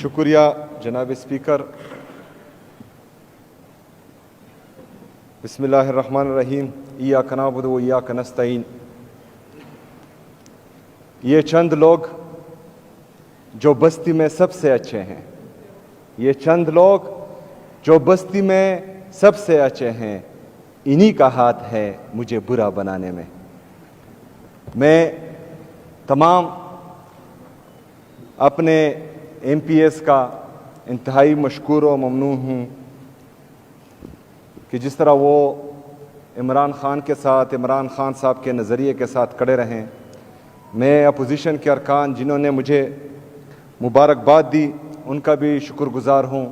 شکریہ جناب اسپیکر. بسم اللہ الرحمن الرحیم. ایاک نعبد و ایاک نستعین. یہ چند لوگ جو بستی میں سب سے اچھے ہیں، یہ چند لوگ جو بستی میں سب سے اچھے ہیں، انہی کا ہاتھ ہے مجھے برا بنانے میں. میں تمام اپنے ایم پی ایس کا انتہائی مشکور و ممنون ہوں کہ جس طرح وہ عمران خان کے ساتھ، عمران خان صاحب کے نظریے کے ساتھ کھڑے رہیں. میں اپوزیشن کے ارکان جنہوں نے مجھے مبارکباد دی ان کا بھی شکر گزار ہوں.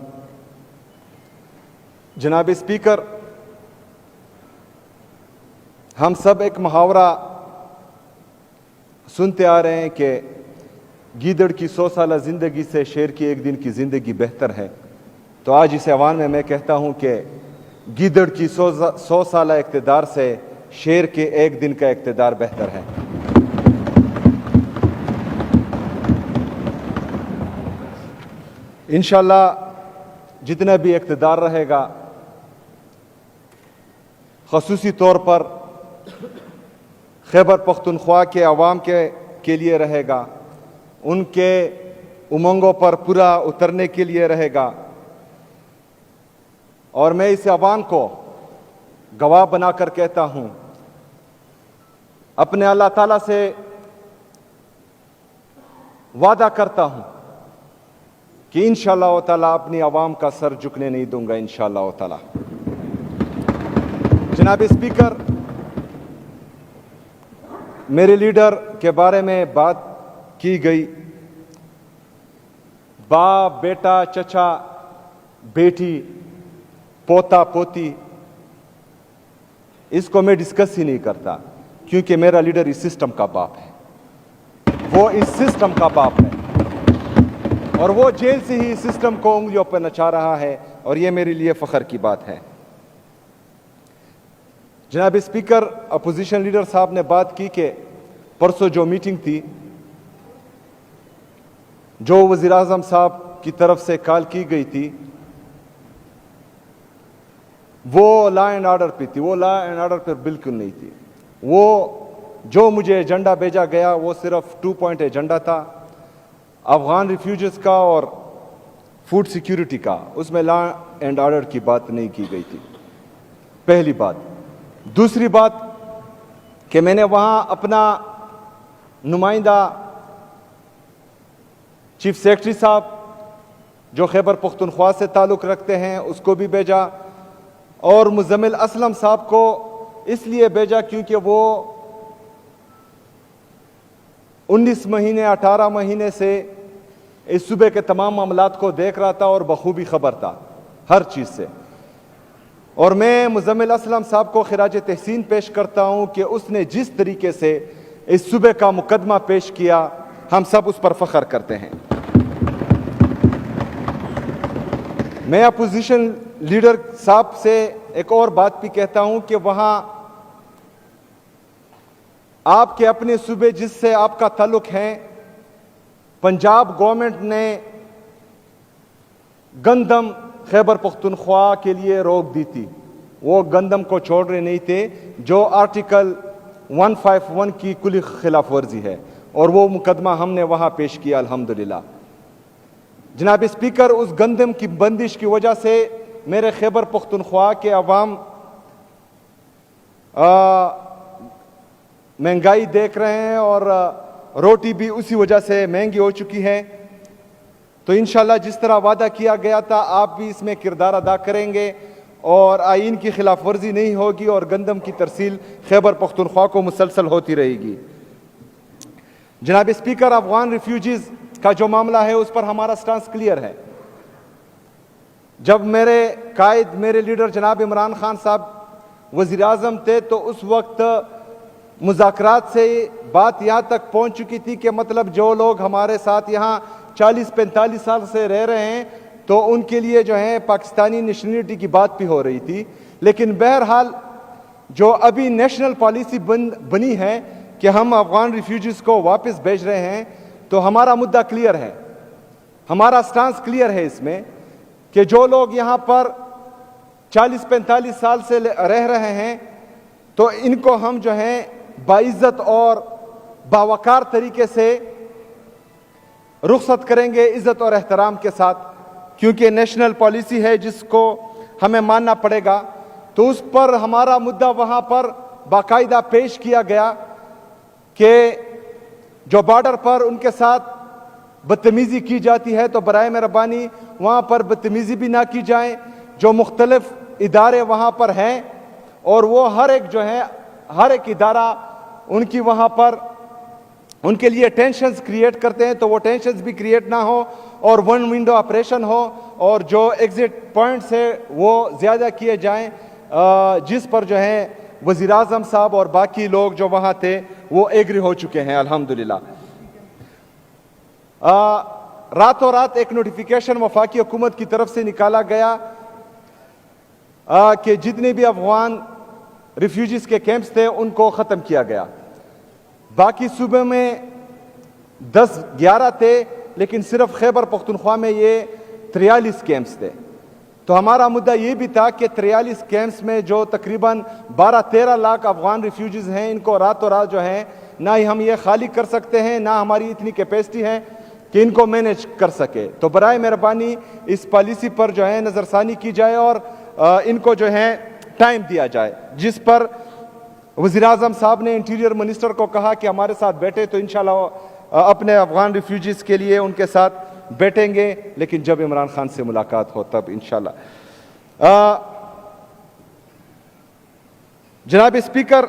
جناب اسپیکر، ہم سب ایک محاورہ سنتے آ رہے ہیں کہ گیدڑ کی 100 سالہ زندگی سے شیر کی ایک دن کی زندگی بہتر ہے. تو آج اس ایوان میں کہتا ہوں کہ گیدڑ کی 100 سالہ اقتدار سے شیر کے ایک دن کا اقتدار بہتر ہے. انشاءاللہ جتنا بھی اقتدار رہے گا، خصوصی طور پر خیبر پختونخوا کے عوام کے لیے رہے گا، ان کے امنگوں پر پورا اترنے کے لیے رہے گا. اور میں اس عوام کو گواہ بنا کر کہتا ہوں، اپنے اللہ تعالیٰ سے وعدہ کرتا ہوں کہ انشاءاللہ تعالیٰ اپنی عوام کا سر جھکنے نہیں دوں گا انشاءاللہ تعالیٰ. جناب اسپیکر، میرے لیڈر کے بارے میں بات کی گئی. باپ، بیٹا، چچا، بیٹی، پوتا، پوتی، اس کو میں ڈسکس ہی نہیں کرتا کیونکہ میرا لیڈر اس سسٹم کا باپ ہے. وہ اس سسٹم کا باپ ہے اور وہ جیل سے ہی اس سسٹم کو انگلیوں پر نچا رہا ہے اور یہ میرے لیے فخر کی بات ہے. جناب اسپیکر، اپوزیشن لیڈر صاحب نے بات کی کہ پرسوں جو میٹنگ تھی، جو وزیر اعظم صاحب کی طرف سے کال کی گئی تھی، وہ لا اینڈ آرڈر پہ تھی. وہ لا اینڈ آرڈر پہ بالکل نہیں تھی. وہ جو مجھے ایجنڈا بھیجا گیا وہ صرف 2 پوائنٹ ایجنڈا تھا، افغان ریفیوجیز کا اور فوڈ سیکیورٹی کا. اس میں لا اینڈ آرڈر کی بات نہیں کی گئی تھی. پہلی بات. دوسری بات کہ میں نے وہاں اپنا نمائندہ چیف سیکرٹری صاحب جو خیبر پختونخوا سے تعلق رکھتے ہیں اس کو بھی بھیجا، اور مزمل اسلم صاحب کو اس لیے بھیجا کیونکہ وہ 19 مہینے 18 مہینے سے اس صوبے کے تمام معاملات کو دیکھ رہا تھا اور بخوبی خبر تھا ہر چیز سے. اور میں مزمل اسلم صاحب کو خراج تحسین پیش کرتا ہوں کہ اس نے جس طریقے سے اس صوبے کا مقدمہ پیش کیا، ہم سب اس پر فخر کرتے ہیں. میں اپوزیشن لیڈر صاحب سے ایک اور بات بھی کہتا ہوں کہ وہاں آپ کے اپنے صوبے جس سے آپ کا تعلق ہے، پنجاب گورنمنٹ نے گندم خیبر پختونخوا کے لیے روک دی تھی. وہ گندم کو چھوڑ رہے نہیں تھے، جو آرٹیکل 151 کی کلی خلاف ورزی ہے، اور وہ مقدمہ ہم نے وہاں پیش کیا الحمدللہ. جناب اسپیکر، اس گندم کی بندش کی وجہ سے میرے خیبر پختونخوا کے عوام مہنگائی دیکھ رہے ہیں اور روٹی بھی اسی وجہ سے مہنگی ہو چکی ہے. تو انشاءاللہ جس طرح وعدہ کیا گیا تھا آپ بھی اس میں کردار ادا کریں گے اور آئین کی خلاف ورزی نہیں ہوگی اور گندم کی ترسیل خیبر پختونخوا کو مسلسل ہوتی رہے گی. جناب اسپیکر، افغان ریفیوجیز کا جو معاملہ ہے اس پر ہمارا سٹانس کلیئر ہے. جب میرے قائد، میرے لیڈر جناب عمران خان صاحب وزیر اعظم تھے تو اس وقت مذاکرات سے بات یہاں تک پہنچ چکی تھی کہ مطلب جو لوگ ہمارے ساتھ یہاں 40-45 سال سے رہ رہے ہیں تو ان کے لیے جو ہے پاکستانی نیشنلٹی کی بات بھی ہو رہی تھی. لیکن بہرحال جو ابھی نیشنل پالیسی بنی ہے کہ ہم افغان ریفیوجیز کو واپس بھیج رہے ہیں، تو ہمارا مدعا کلیئر ہے. ہمارا سٹانس کلیئر ہے اس میں کہ جو لوگ یہاں پر 40-45 سال سے رہ رہے ہیں تو ان کو ہم جو ہیں باعزت اور باوقار طریقے سے رخصت کریں گے عزت اور احترام کے ساتھ، کیونکہ نیشنل پالیسی ہے جس کو ہمیں ماننا پڑے گا۔ تو اس پر ہمارا مدعا وہاں پر باقاعدہ پیش کیا گیا کہ جو بارڈر پر ان کے ساتھ بدتمیزی کی جاتی ہے تو برائے مہربانی وہاں پر بدتمیزی بھی نہ کی جائیں۔ جو مختلف ادارے وہاں پر ہیں اور وہ ہر ایک ادارہ ان کی وہاں پر ان کے لیے ٹینشنز کریٹ کرتے ہیں تو وہ ٹینشنز بھی کریٹ نہ ہو اور ون ونڈو آپریشن ہو اور جو ایگزٹ پوائنٹس ہے وہ زیادہ کیے جائیں، جس پر جو ہے وزیر اعظم صاحب اور باقی لوگ جو وہاں تھے وہ ایگری ہو چکے ہیں الحمدللہ۔ راتوں رات ایک نوٹیفیکیشن وفاقی حکومت کی طرف سے نکالا گیا کہ جتنے بھی افغان ریفیوجیز کے کیمپس تھے ان کو ختم کیا گیا۔ باقی صوبے میں 10-11 تھے لیکن صرف خیبر پختونخوا میں یہ 43 کیمپس تھے۔ تو ہمارا مدعا یہ بھی تھا کہ 43 کیمپس میں جو تقریباً 12-13 لاکھ افغان ریفیوجیز ہیں ان کو راتوں رات جو ہیں نہ ہی ہم یہ خالی کر سکتے ہیں نہ ہماری اتنی کیپیسٹی ہے کہ ان کو مینیج کر سکے۔ تو برائے مہربانی اس پالیسی پر جو ہے نظر ثانی کی جائے اور ان کو جو ہے ٹائم دیا جائے، جس پر وزیر اعظم صاحب نے انٹیریئر منسٹر کو کہا کہ ہمارے ساتھ بیٹھے تو انشاءاللہ اپنے افغان ریفیوجیز کے لیے ان کے ساتھ بیٹھیں گے، لیکن جب عمران خان سے ملاقات ہو تب انشاءاللہ۔ جناب اسپیکر،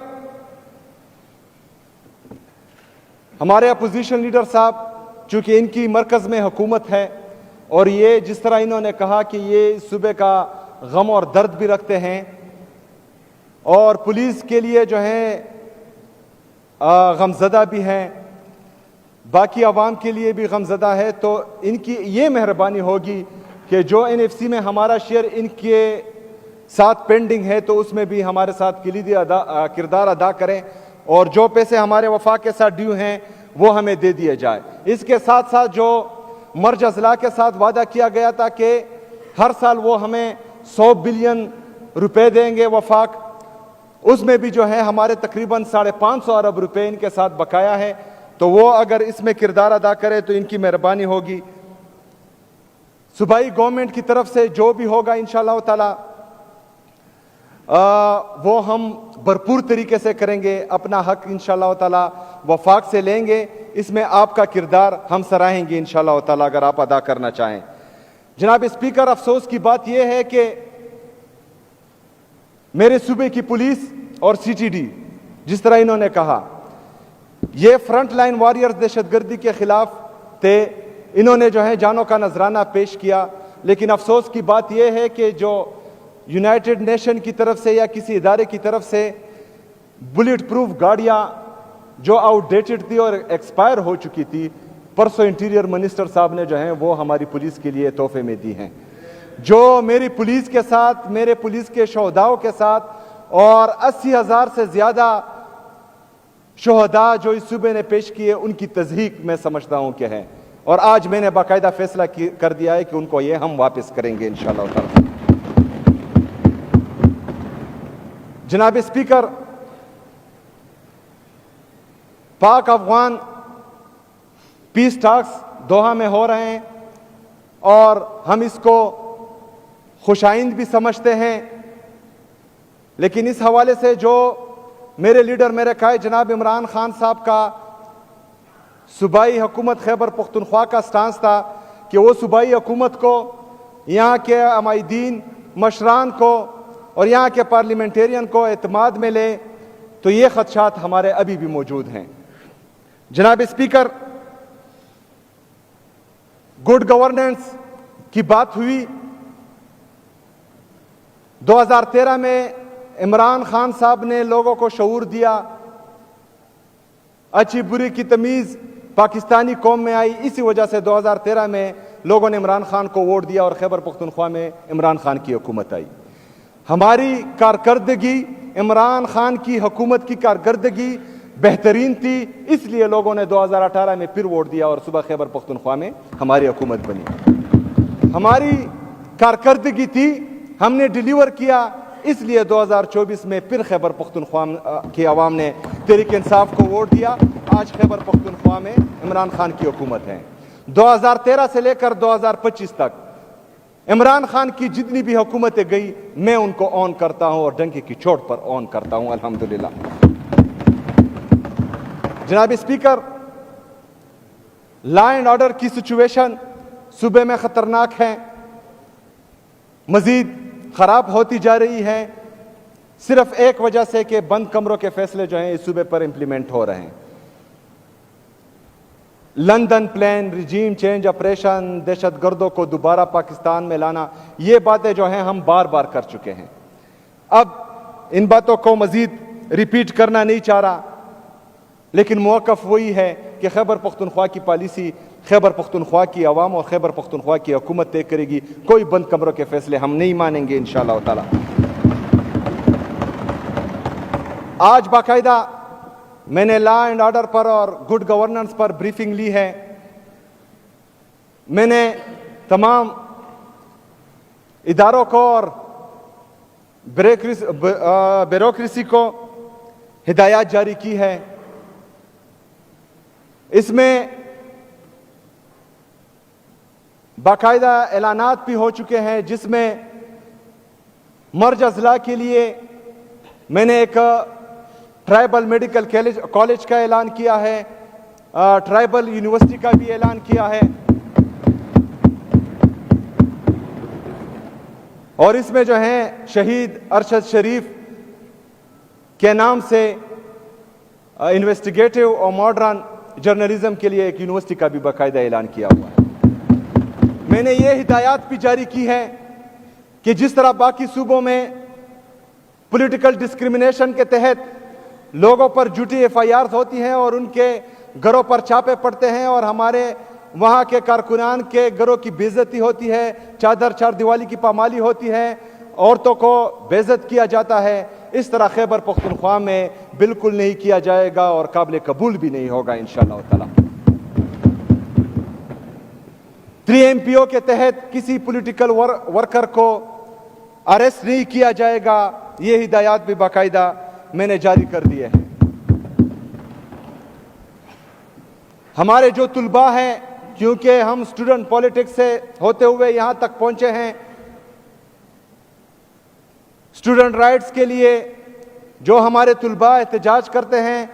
ہمارے اپوزیشن لیڈر صاحب چونکہ ان کی مرکز میں حکومت ہے اور یہ جس طرح انہوں نے کہا کہ یہ صوبے کا غم اور درد بھی رکھتے ہیں اور پولیس کے لیے جو ہیں غمزدہ بھی ہیں، باقی عوام کے لیے بھی غمزدہ ہے، تو ان کی یہ مہربانی ہوگی کہ جو NFC میں ہمارا شیئر ان کے ساتھ پینڈنگ ہے تو اس میں بھی ہمارے ساتھ کلیدی کردار ادا کریں اور جو پیسے ہمارے وفاق کے ساتھ ڈیو ہیں وہ ہمیں دے دیے جائے۔ اس کے ساتھ ساتھ جو مرج اضلاع کے ساتھ وعدہ کیا گیا تھا کہ ہر سال وہ ہمیں 100 بلین روپے دیں گے وفاق، اس میں بھی جو ہے ہمارے تقریباً 550 ارب روپے ان کے ساتھ بقایا ہے، تو وہ اگر اس میں کردار ادا کرے تو ان کی مہربانی ہوگی۔ صوبائی گورنمنٹ کی طرف سے جو بھی ہوگا انشاءاللہ تعالی وہ ہم بھرپور طریقے سے کریں گے، اپنا حق انشاءاللہ تعالی وفاق سے لیں گے، اس میں آپ کا کردار ہم سراہیں گے انشاءاللہ تعالی اگر آپ ادا کرنا چاہیں۔ جناب اسپیکر، افسوس کی بات یہ ہے کہ میرے صوبے کی پولیس اور CTD جس طرح انہوں نے کہا یہ فرنٹ لائن وارئرز دہشت گردی کے خلاف تھے، انہوں نے جو ہے جانوں کا نذرانہ پیش کیا، لیکن افسوس کی بات یہ ہے کہ جو یونائٹڈ نیشن کی طرف سے یا کسی ادارے کی طرف سے بلٹ پروف گاڑیاں جو آؤٹ ڈیٹڈ تھی اور ایکسپائر ہو چکی تھی، پرسوں انٹیریئر منسٹر صاحب نے جو ہیں وہ ہماری پولیس کے لیے تحفے میں دی ہیں۔ جو میری پولیس کے ساتھ، میرے پولیس کے شہداؤں کے ساتھ اور 80,000 سے زیادہ شہداء جو اس صوبے نے پیش کیے ان کی تصدیق میں سمجھتا ہوں کہ ہے، اور آج میں نے باقاعدہ فیصلہ کر دیا ہے کہ ان کو یہ ہم واپس کریں گے انشاءاللہ تعالی۔ جناب اسپیکر، پاک افغان پیس ٹاکس دوحہ میں ہو رہے ہیں اور ہم اس کو خوش آئند بھی سمجھتے ہیں، لیکن اس حوالے سے جو میرے لیڈر میرے قائد جناب عمران خان صاحب کا صوبائی حکومت خیبر پختونخوا کا سٹانس تھا کہ وہ صوبائی حکومت کو، یہاں کے عمائدین مشران کو اور یہاں کے پارلیمنٹیرین کو اعتماد میں لے، تو یہ خدشات ہمارے ابھی بھی موجود ہیں۔ جناب اسپیکر، گڈ گورننس کی بات ہوئی، 2013 میں عمران خان صاحب نے لوگوں کو شعور دیا، اچھی بری کی تمیز پاکستانی قوم میں آئی، اسی وجہ سے 2013 میں لوگوں نے عمران خان کو ووٹ دیا اور خیبر پختونخوا میں عمران خان کی حکومت آئی۔ ہماری کارکردگی، عمران خان کی حکومت کی کارکردگی بہترین تھی، اس لیے لوگوں نے 2018 میں پھر ووٹ دیا اور صبح خیبر پختونخوا میں ہماری حکومت بنی۔ ہماری کارکردگی تھی، ہم نے ڈیلیور کیا، اس لیے 2024 میں پھر خیبر پختونخوا کی عوام نے تحریک انصاف کو ووٹ دیا۔ آج خیبر پختونخوا میں عمران خان کی حکومت ہے۔ 2013 سے لے کر 2025 تک عمران خان کی جتنی بھی حکومتیں گئی میں ان کو آن کرتا ہوں اور ڈنکی کی چوٹ پر آن کرتا ہوں، الحمدللہ۔ جناب اسپیکر، لا اینڈ آرڈر کی سچویشن صوبے میں خطرناک ہے، مزید خراب ہوتی جا رہی ہے، صرف ایک وجہ سے کہ بند کمروں کے فیصلے جو ہیں اس صوبے پر امپلیمنٹ ہو رہے ہیں۔ London plan, regime change operation, دہشت گردوں کو دوبارہ پاکستان میں لانا، یہ باتیں جو ہیں ہم بار بار کر چکے ہیں۔ اب ان باتوں کو مزید ریپیٹ کرنا نہیں چاہ رہا، لیکن موقف وہی ہے کہ خیبر پختونخوا کی پالیسی خیبر پختونخوا کی عوام اور خیبر پختونخوا کی حکومت طے کرے گی۔ کوئی بند کمروں کے فیصلے ہم نہیں مانیں گے انشاءاللہ تعالی۔ آج باقاعدہ میں نے لا اینڈ آرڈر پر اور گڈ گورننس پر بریفنگ لی ہے۔ میں نے تمام اداروں کو اور بیوروکریسی کو ہدایات جاری کی ہے۔ اس میں باقاعدہ اعلانات بھی ہو چکے ہیں، جس میں مرج اضلاع کے لیے میں نے ایک ٹرائبل میڈیکل کالج کا اعلان کیا ہے، ٹرائبل یونیورسٹی کا بھی اعلان کیا ہے، اور اس میں جو ہیں شہید ارشد شریف کے نام سے انویسٹیگیٹو اور ماڈرن جرنلزم کے لیے ایک یونیورسٹی کا بھی باقاعدہ اعلان کیا ہوا ہے۔ میں نے یہ ہدایات بھی جاری کی ہے کہ جس طرح باقی صوبوں میں پولیٹیکل ڈسکریمنیشن کے تحت لوگوں پر جھوٹی ایف آئی آرز ہوتی ہیں اور ان کے گھروں پر چھاپے پڑتے ہیں اور ہمارے وہاں کے کارکنان کے گھروں کی بے عزتی ہوتی ہے، چادر چار دیوالی کی پامالی ہوتی ہے، عورتوں کو بے عزت کیا جاتا ہے، اس طرح خیبر پختونخوا میں بالکل نہیں کیا جائے گا اور قابل قبول بھی نہیں ہوگا انشاءاللہ تعالی۔ 3 MPO کے تحت کسی پولیٹیکل ورکر کو اریسٹ نہیں کیا جائے گا، یہ ہدایات بھی باقاعدہ میں نے جاری کر دیے ہیں۔ ہمارے جو طلباء ہیں، کیونکہ ہم اسٹوڈنٹ پالیٹکس سے ہوتے ہوئے یہاں تک پہنچے ہیں، اسٹوڈنٹ رائٹس کے لیے جو ہمارے طلباء احتجاج کرتے ہیں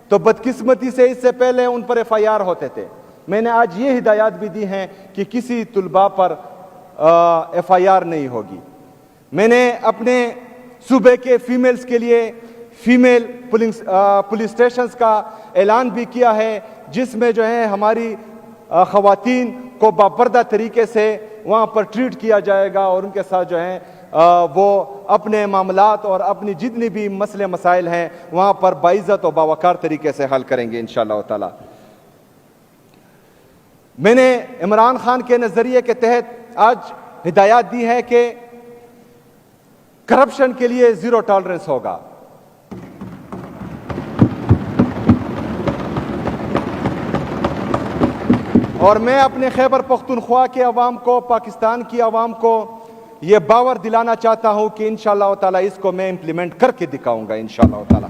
تو بدقسمتی سے اس سے پہلے ان پر ایف آئی آر ہوتے تھے۔ میں نے آج یہ ہدایات بھی دی ہیں کہ کسی طلباء پر ایف آئی آر نہیں ہوگی۔ میں نے اپنے صوبے کے فیمیلز کے لیے فیمیل پولیس سٹیشنز کا اعلان بھی کیا ہے، جس میں جو ہے ہماری خواتین کو باپردہ طریقے سے وہاں پر ٹریٹ کیا جائے گا اور ان کے ساتھ جو ہے وہ اپنے معاملات اور اپنی جتنی بھی مسئلے مسائل ہیں وہاں پر باعزت اور باوقار طریقے سے حل کریں گے انشاءاللہ تعالی۔ میں نے عمران خان کے نظریے کے تحت آج ہدایات دی ہے کہ کرپشن کے لیے 0 ٹالرنس ہوگا۔ اور میں اپنے خیبر پختونخوا کے عوام کو، پاکستان کی عوام کو یہ باور دلانا چاہتا ہوں کہ انشاءاللہ تعالی اس کو میں امپلیمنٹ کر کے دکھاؤں گا انشاءاللہ تعالی۔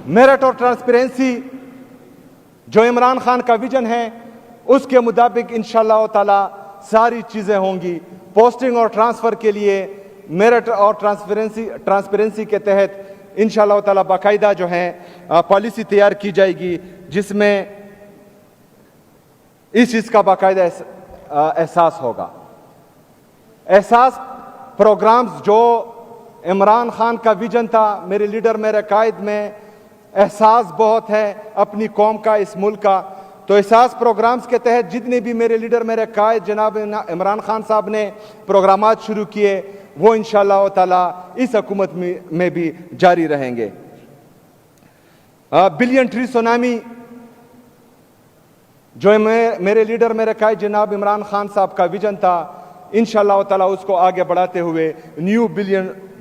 میرٹ اور ٹرانسپیرنسی جو عمران خان کا ویژن ہے اس کے مطابق انشاءاللہ تعالی ساری چیزیں ہوں گی۔ پوسٹنگ اور ٹرانسفر کے لیے میرٹ اور ٹرانسپیرنسی کے تحت انشاءاللہ تعالی باقاعدہ جو ہے پالیسی تیار کی جائے گی، جس میں اس چیز کا باقاعدہ احساس ہوگا۔ احساس پروگرامز جو عمران خان کا ویژن تھا، میرے لیڈر میرے قائد میں احساس بہت ہے اپنی قوم کا، اس ملک کا، تو احساس پروگرامز کے تحت جتنے بھی میرے لیڈر میرے قائد جناب عمران خان صاحب نے پروگرامات شروع کیے وہ انشاءاللہ تعالی اس حکومت میں بھی جاری رہیں گے۔ بلین ٹری سونامی جو میرے لیڈر میرے قائد جناب عمران خان صاحب کا ویژن تھا، انشاءاللہ تعالی اس کو آگے بڑھاتے ہوئے نیو بلین